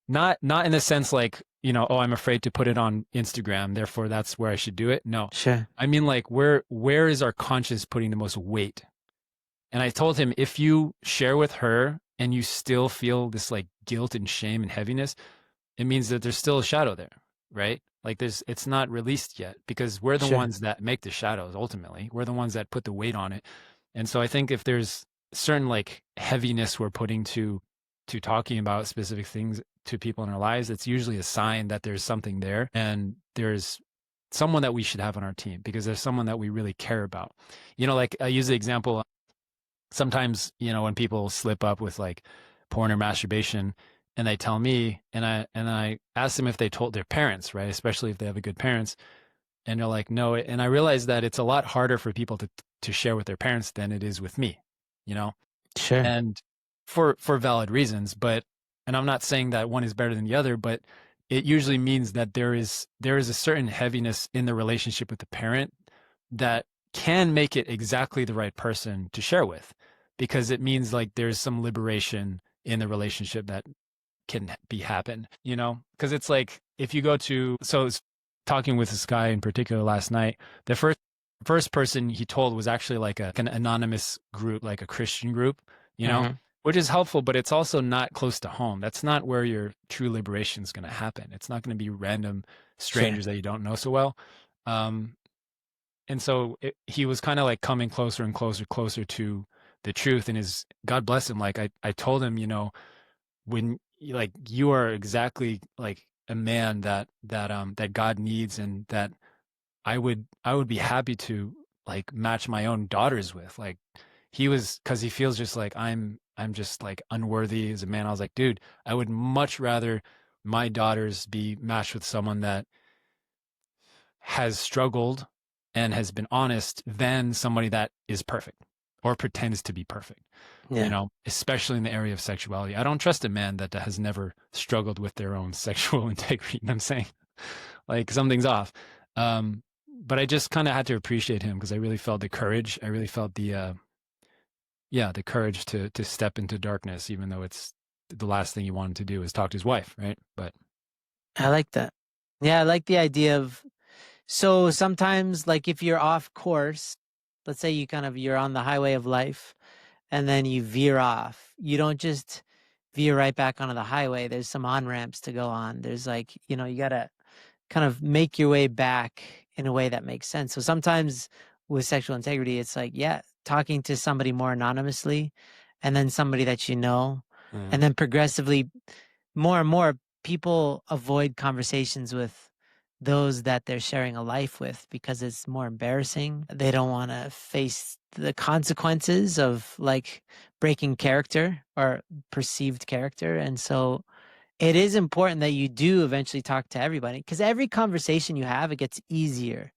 not in the sense like, oh, I'm afraid to put it on Instagram, therefore that's where I should do it. No. Sure. I mean, like, where is our conscience putting the most weight? And I told him, if you share with her and you still feel this, like, guilt and shame and heaviness, it means that there's still a shadow there, right? Like, it's not released yet, because we're the ones that make the shadows. Ultimately, we're the ones that put the weight on it. And so I think if there's certain, like, heaviness we're putting to talking about specific things to people in our lives, it's usually a sign that there's something there, and there's someone that we should have on our team because there's someone that we really care about. You know, like I use the example sometimes, you know, when people slip up with like porn or masturbation and they tell me and I ask them if they told their parents, right? Especially if they have a good parents, and they're like, no. And I realize that it's a lot harder for people to share with their parents than it is with me, you know? Sure. And for valid reasons, but and I'm not saying that one is better than the other, but it usually means that there is a certain heaviness in the relationship with the parent that can make it exactly the right person to share with, because it means like there's some liberation in the relationship that can be happen, you know? Because it's like if you go to so I was talking with this guy in particular last night, the first person he told was actually like an anonymous group, like a Christian group, you know, which is helpful, but it's also not close to home. That's not where your true liberation is going to happen. It's not going to be random strangers that you don't know so well. And so he was kind of like coming closer and closer to the truth. And God bless him. Like I told him, you know, when like you are exactly like a man that God needs, and that I would be happy to like match my own daughters with. Like he was, because he feels just like I'm just like unworthy as a man. I was like, dude, I would much rather my daughters be matched with someone that has struggled and has been honest than somebody that is perfect or pretends to be perfect. You know, especially in the area of sexuality. I don't trust a man that has never struggled with their own sexual integrity. You know what I'm saying? Like something's off. But I just kind of had to appreciate him because I really felt the courage. I really felt the courage to step into darkness, even though it's the last thing he wanted to do is talk to his wife, right? But I like that. Yeah, I like the idea of, so sometimes like if you're off course, let's say you're on the highway of life and then you veer off, you don't just veer right back onto the highway. There's some on-ramps to go on. There's like, you know, you got to kind of make your way back in a way that makes sense. So sometimes with sexual integrity, it's like, yeah, talking to somebody more anonymously and then somebody that you know, and then progressively more and more people avoid conversations with those that they're sharing a life with because it's more embarrassing. They don't want to face the consequences of like breaking character or perceived character. And so it is important that you do eventually talk to everybody, because every conversation you have, it gets easier,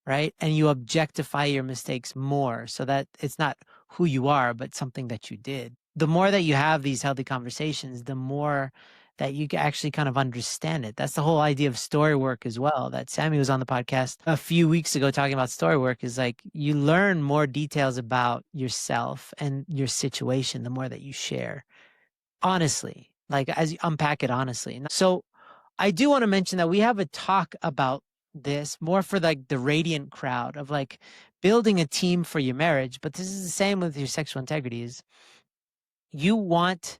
right? And you objectify your mistakes more so that it's not who you are, but something that you did. The more that you have these healthy conversations, the more that you can actually kind of understand it. That's the whole idea of story work as well. That Sammy was on the podcast a few weeks ago talking about story work, is like you learn more details about yourself and your situation the more that you share honestly, like as you unpack it honestly. So I do want to mention that we have a talk about this more for like the radiant crowd of like building a team for your marriage. But this is the same with your sexual integrity. Is you want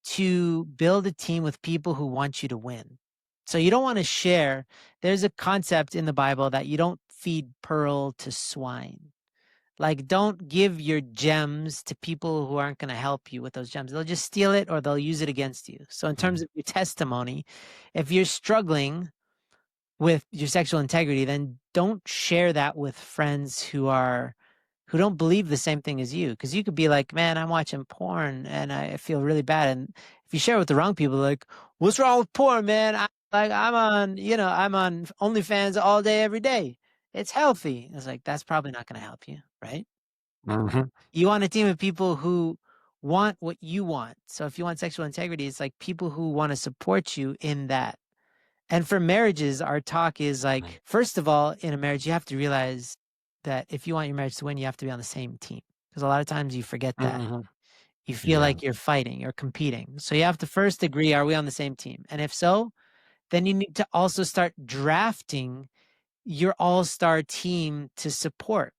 to build a team with people who want you to win. So you don't want to share. There's a concept in the Bible that you don't feed pearl to swine. Like, don't give your gems to people who aren't going to help you with those gems. They'll just steal it or they'll use it against you. So in terms of your testimony, if you're struggling with your sexual integrity, then don't share that with friends who don't believe the same thing as you. Because you could be like, man, I'm watching porn and I feel really bad. And if you share with the wrong people, like, what's wrong with porn, man? I'm on OnlyFans all day, every day. It's healthy. It's like, that's probably not going to help you, right? You want a team of people who want what you want. So if you want sexual integrity, it's like people who want to support you in that. And for marriages, our talk is like, first of all, in a marriage, you have to realize that if you want your marriage to win, you have to be on the same team. Because a lot of times you forget that. You feel like you're fighting or competing. So you have to first agree, are we on the same team? And if so, then you need to also start drafting your all-star team to support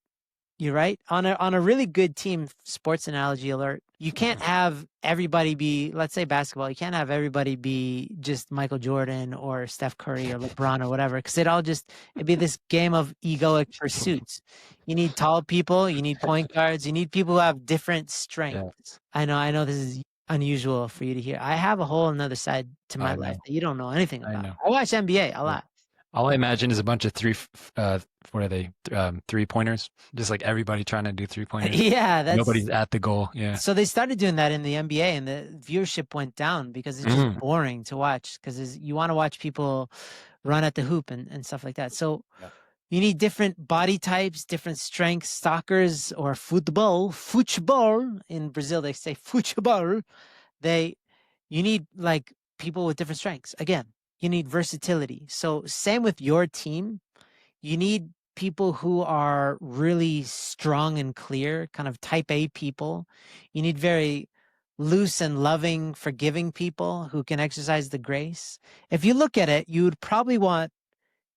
you, right? On a really good team, sports analogy alert, you can't have everybody be, let's say basketball, you can't have everybody be just Michael Jordan or Steph Curry or LeBron or whatever, because it'd be this game of egoic pursuits. You need tall people, you need point guards, you need people who have different strengths. I know this is unusual for you to hear. I have a whole another side to my life that you don't know anything about. I watch NBA a lot. All I imagine is a bunch of what are they? 3-pointers. Just like everybody trying to do 3-pointers. Yeah, Nobody's at the goal. Yeah. so they started doing that in the NBA, and the viewership went down because it's just boring to watch. Because you want to watch people run at the hoop and stuff like that. So Yeah. you need different body types, different strengths. Soccer's or football in Brazil they say futebol. You need like people with different strengths. Again, you need versatility. So same with your team. You need people who are really strong and clear, kind of type A people. You need very loose and loving, forgiving people who can exercise the grace. If you look at it, you would probably want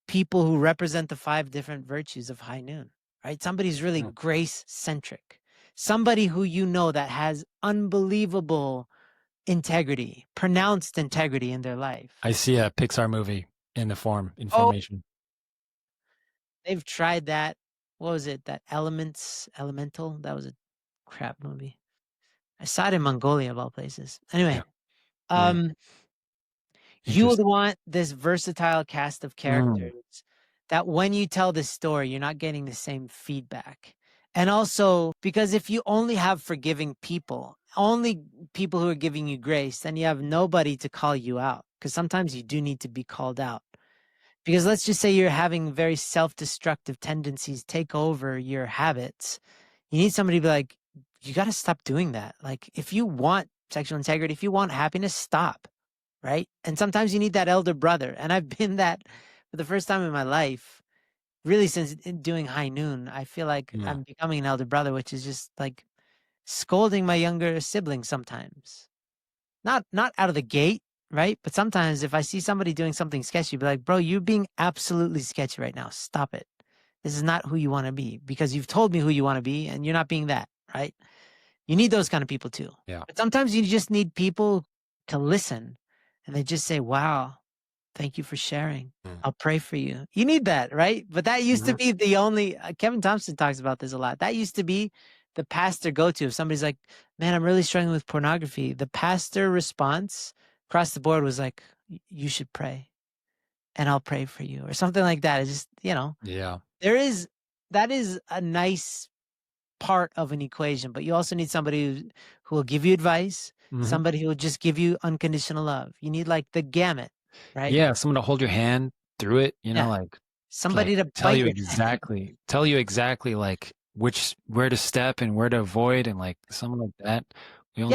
people who represent the 5 different virtues of high noon, right? Somebody's really grace centric, somebody who you know that has unbelievable integrity, pronounced integrity in their life. I see a Pixar movie in formation. They've tried that. What was it? That Elemental? That was a crap movie. I saw it in Mongolia of all places. Anyway, you would want this versatile cast of characters that when you tell this story, you're not getting the same feedback. And also, because if you only have forgiving people, only people who are giving you grace, then you have nobody to call you out. Because sometimes you do need to be called out. Because let's just say you're having very self-destructive tendencies take over your habits. You need somebody to be like, you got to stop doing that. Like, if you want sexual integrity, if you want happiness, stop. Right? And sometimes you need that elder brother. And I've been that for the first time in my life, really since doing high noon. I feel like I'm becoming an elder brother, which is just like scolding my younger sibling sometimes. Not out of the gate, right? But sometimes if I see somebody doing something sketchy, be like, bro, you're being absolutely sketchy right now. Stop it. This is not who you want to be because you've told me who you want to be and you're not being that, right? You need those kind of people too. Yeah. But sometimes you just need people to listen and they just say, wow, thank you for sharing. I'll pray for you. You need that, right? But that used to be the only, Kevin Thompson talks about this a lot. That used to be the pastor go-to. If somebody's like, man, I'm really struggling with pornography. The pastor response across the board was like, you should pray and I'll pray for you or something like that. It's just, Yeah. that is a nice part of an equation, but you also need somebody who will give you advice, somebody who will just give you unconditional love. You need like the gamut, right? Yeah, someone to hold your hand through it, like somebody to tell you exactly like where to step and where to avoid and like someone like that.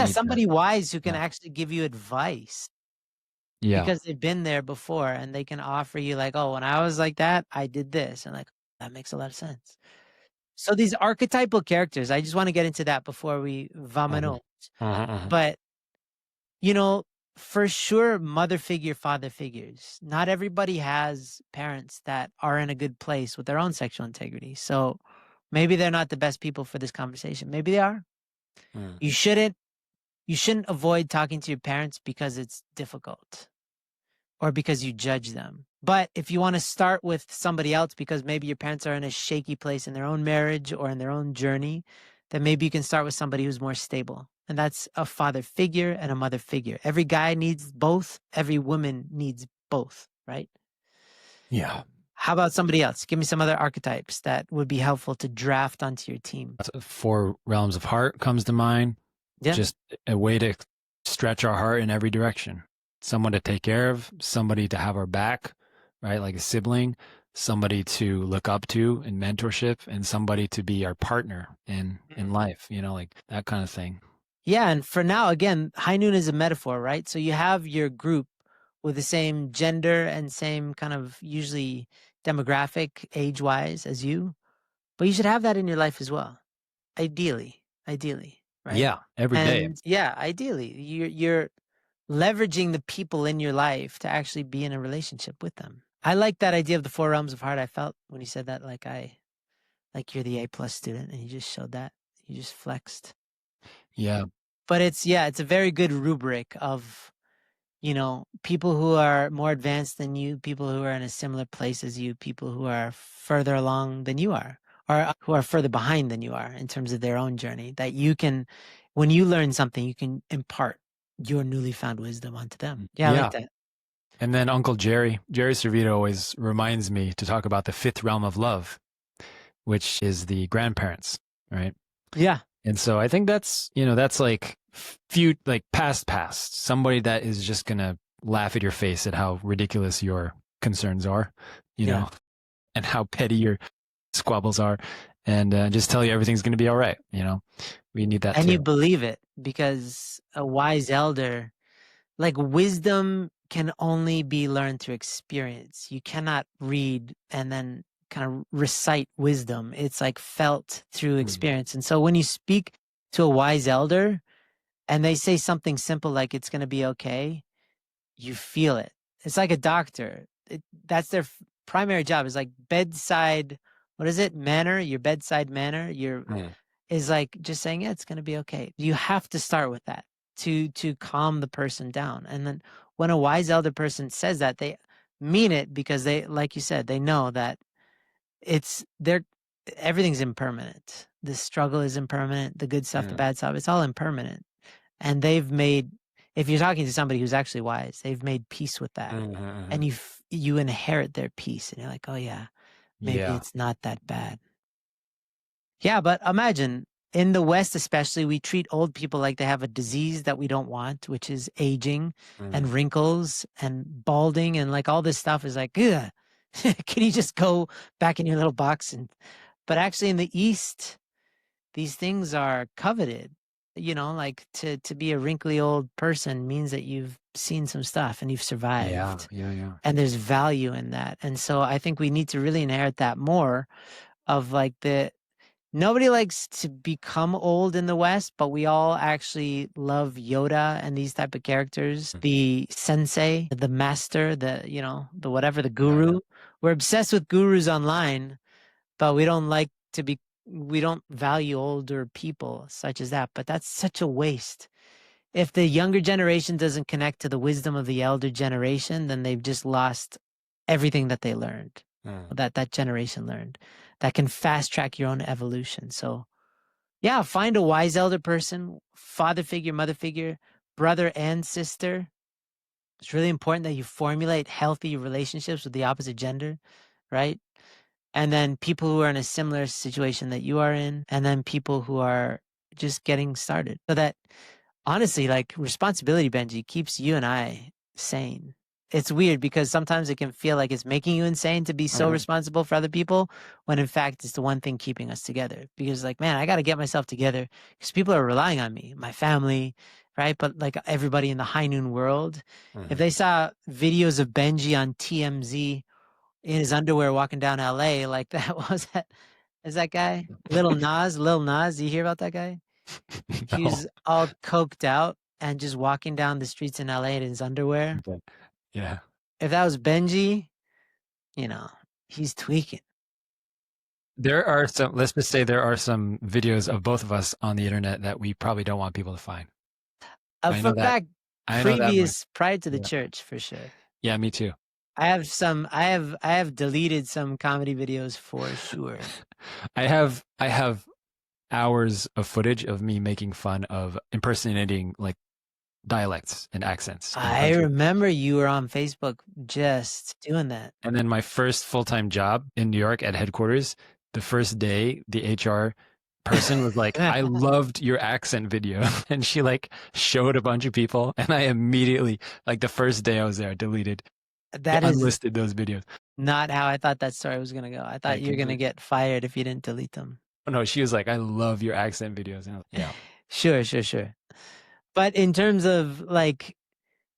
Somebody wise who can actually give you advice. Yeah. Because they've been there before and they can offer you like, oh, when I was like that, I did this. And like, that makes a lot of sense. So these archetypal characters, I just want to get into that before we vamano. But, for sure, mother figure, father figures. Not everybody has parents that are in a good place with their own sexual integrity. So maybe they're not the best people for this conversation. Maybe they are. You shouldn't avoid talking to your parents because it's difficult or because you judge them. But if you want to start with somebody else because maybe your parents are in a shaky place in their own marriage or in their own journey, then maybe you can start with somebody who's more stable. And that's a father figure and a mother figure. Every guy needs both. Every woman needs both, right? Yeah. How about somebody else? Give me some other archetypes that would be helpful to draft onto your team. 4 realms of heart comes to mind. Yeah. Just a way to stretch our heart in every direction. Someone to take care of, somebody to have our back, right? Like a sibling, somebody to look up to in mentorship, and somebody to be our partner in life, like that kind of thing. Yeah. And for now, again, high noon is a metaphor, right? So you have your group with the same gender and same kind of usually demographic age-wise as you, but you should have that in your life as well. Ideally, right? Yeah, every day. Yeah, ideally, you're leveraging the people in your life to actually be in a relationship with them. I like that idea of the 4 realms of heart. I felt when you said that, like you're the A+ student and you just showed that. You just flexed. Yeah. But it's a very good rubric of, people who are more advanced than you, people who are in a similar place as you, people who are further along than you are, or who are further behind than you are in terms of their own journey, that you can, when you learn something, you can impart your newly found wisdom onto them. Yeah, I like that. And then Uncle Jerry Servito always reminds me to talk about the fifth realm of love, which is the grandparents, right? Yeah. And so I think that's, that's like past, somebody that is just going to laugh at your face at how ridiculous your concerns are, Yeah. and how petty your squabbles are, and just tell you everything's going to be all right. We need that And too. you believe it because a wise elder, like wisdom can only be learned through experience. You cannot read and then kind of recite wisdom. It's like felt through experience. And so when you speak to a wise elder and they say something simple like it's going to be okay, you feel it. It's like a doctor. That's their primary job, is like bedside, what is it? Manner, your bedside manner, is like just saying, yeah, it's going to be okay. You have to start with that to calm the person down. And then when a wise elder person says that, they mean it because they, like you said, they know that everything's impermanent. The struggle is impermanent. The good stuff, the bad stuff, it's all impermanent. And if you're talking to somebody who's actually wise, they've made peace with that. And you inherit their peace and you're like, oh yeah, maybe it's not that bad. Yeah, but imagine in the West, especially, we treat old people like they have a disease that we don't want, which is aging and wrinkles and balding and like all this stuff is like, ugh. Can you just go back in your little box? But actually in the East, these things are coveted. Like to be a wrinkly old person means that you've seen some stuff and you've survived. Yeah. And there's value in that. And so I think we need to really inherit that more of like nobody likes to become old in the West, but we all actually love Yoda and these type of characters. The sensei, the master, the whatever, the guru. We're obsessed with gurus online, but we don't value older people such as that. But that's such a waste. If the younger generation doesn't connect to the wisdom of the elder generation, then they've just lost everything that they learned, that generation learned, that can fast track your own evolution. So yeah, find a wise elder person, father figure, mother figure, brother and sister. It's really important that you formulate healthy relationships with the opposite gender, right? And then people who are in a similar situation that you are in, and then people who are just getting started. So that honestly, like responsibility, Benji, keeps you and I sane. It's weird because sometimes it can feel like it's making you insane to be so responsible for other people, when in fact it's the one thing keeping us together. Because like, man, I got to get myself together because people are relying on me, my family, right? But like everybody in the high noon world, if they saw videos of Benji on TMZ in his underwear walking down LA, like that was that. Is that guy Lil Nas? Do you hear about that guy? No. He was all coked out and just walking down the streets in LA in his underwear. Yeah. If that was Benji, he's tweaking. Let's just say there are some videos of both of us on the internet that we probably don't want people to find. From back prior to the church, for sure. Yeah, me too. I have deleted some comedy videos for sure. I have hours of footage of me making fun of impersonating like dialects and accents. I remember you were on Facebook just doing that. And then my first full-time job in New York at headquarters, the first day, the HR person was like, I loved your accent video. And she like showed a bunch of people. And I immediately, like the first day I was there, deleted, unlisted those videos. Not how I thought that story was going to go. I thought you were going to get fired if you didn't delete them. Oh, no, she was like, I love your accent videos. And yeah. Sure. But in terms of like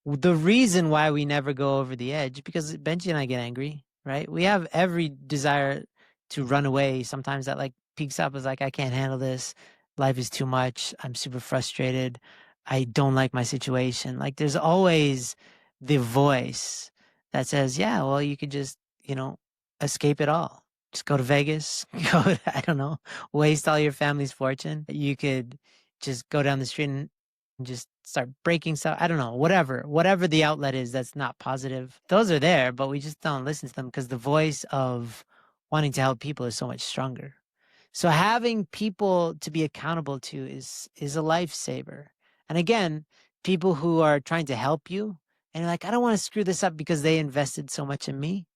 the reason why we never go over the edge, because Benji and I get angry, right? We have every desire to run away. Sometimes that like peaks up as like, I can't handle this. Life is too much. I'm super frustrated. I don't like my situation. Like there's always the voice that says, yeah, well, you could just, escape it all. Just go to Vegas, I don't know, waste all your family's fortune. You could just go down the street and just start breaking stuff. I don't know, whatever the outlet is that's not positive. Those are there, but we just don't listen to them because the voice of wanting to help people is so much stronger. So having people to be accountable to is a lifesaver. And again, people who are trying to help you, And you're like, I don't want to screw this up because they invested so much in me.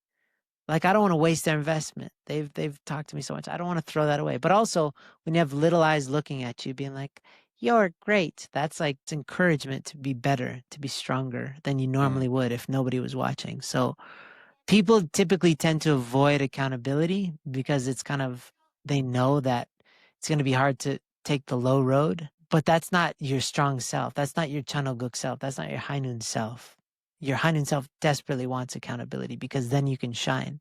Like, I don't want to waste their investment. They've talked to me so much. I don't want to throw that away. But also, when you have little eyes looking at you, being like, you're great. That's like it's encouragement to be better, to be stronger than you normally would if nobody was watching. So people typically tend to avoid accountability because it's kind of, they know that it's going to be hard to take the low road. But that's not your strong self. That's not your Chanoguk self. That's not your Hainun self. Your Hainun self desperately wants accountability because then you can shine.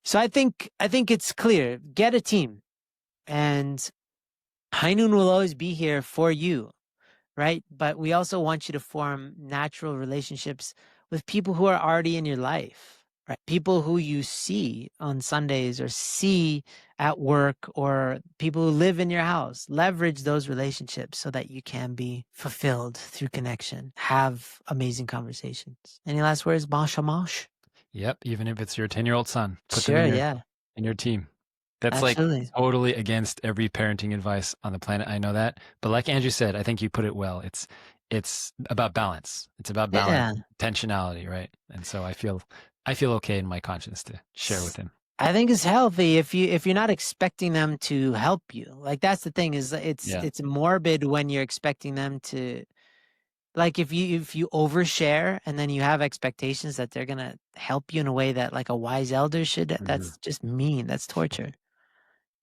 So I think it's clear. Get a team, and Hainun will always be here for you, right? But we also want you to form natural relationships with people who are already in your life, right? People who you see on Sundays or see at work, or people who live in your house. Leverage those relationships so that you can be fulfilled through connection. Have amazing conversations. Any last words, Mosh? Yep. Even if it's your 10-year-old son, put Sure, them yeah. in your team. That's Absolutely. like totally against every parenting advice on the planet. I know that. But like Andrew said, I think you put it well. It's about balance. It's about balance, intentionality, right? And so I feel okay in my conscience to share with him. I think it's healthy if you're not expecting them to help you. Like, that's the thing, is it's morbid when you're expecting them to, like, if you overshare and then you have expectations that they're going to help you in a way that like a wise elder should, that's just mean. That's torture.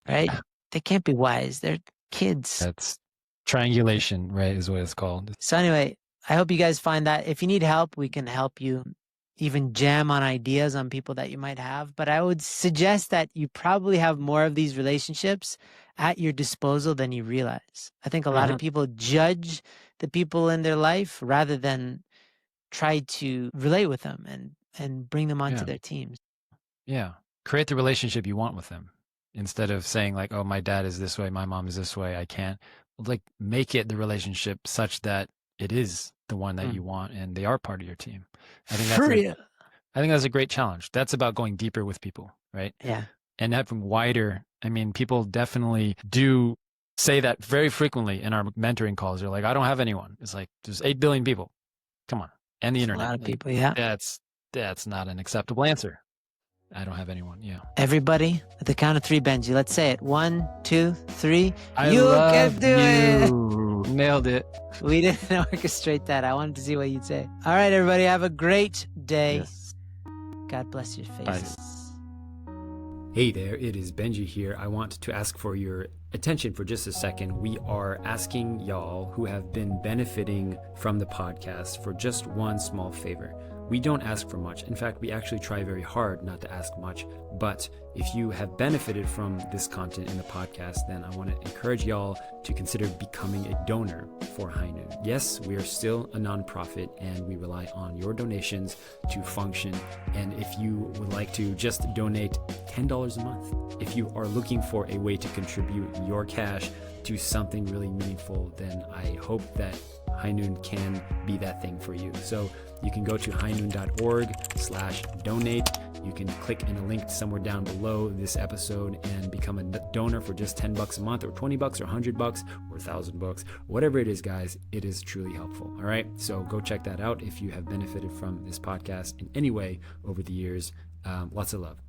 Right? They can't be wise. They're kids. That's triangulation, right, is what it's called. So anyway, I hope you guys find that if you need help, we can help you even jam on ideas on people that you might have. But I would suggest that you probably have more of these relationships at your disposal than you realize. I think a lot of people judge the people in their life rather than try to relate with them and bring them onto their teams. Yeah. Create the relationship you want with them instead of saying like, oh, my dad is this way, my mom is this way, I can't. Like, make it the relationship such that it is the one that you want and they are part of your team. I think that's a great challenge. That's about going deeper with people, right? Yeah. And having wider, I mean, people definitely do say that very frequently in our mentoring calls. They're like, I don't have anyone. It's like, there's 8 billion people. Come on. And the internet. A lot of people, yeah. That's not an acceptable answer. I don't have anyone. Yeah. Everybody, at the count of 3, Benji, let's say it. 1, 2, 3. I you love can do you. it. Nailed it. We didn't orchestrate that. I wanted to see what you'd say. All right, everybody, have a great day. Yes. God bless your faces. Hey there, it is Benji here. I want to ask for your attention for just a second. We are asking y'all who have been benefiting from the podcast for just one small favor. We don't ask for much. In fact, we actually try very hard not to ask much. But if you have benefited from this content in the podcast, then I want to encourage y'all to consider becoming a donor for Hainun. Yes, we are still a nonprofit and we rely on your donations to function. And if you would like to just donate $10 a month, if you are looking for a way to contribute your cash to something really meaningful, then I hope that Hainun can be that thing for you. So you can go to hainun.org/donate. You can click in a link somewhere down below this episode and become a donor for just $10 a month or $20 or $100 or $1,000, whatever it is, guys. It is truly helpful. All right. So go check that out if you have benefited from this podcast in any way over the years. Lots of love.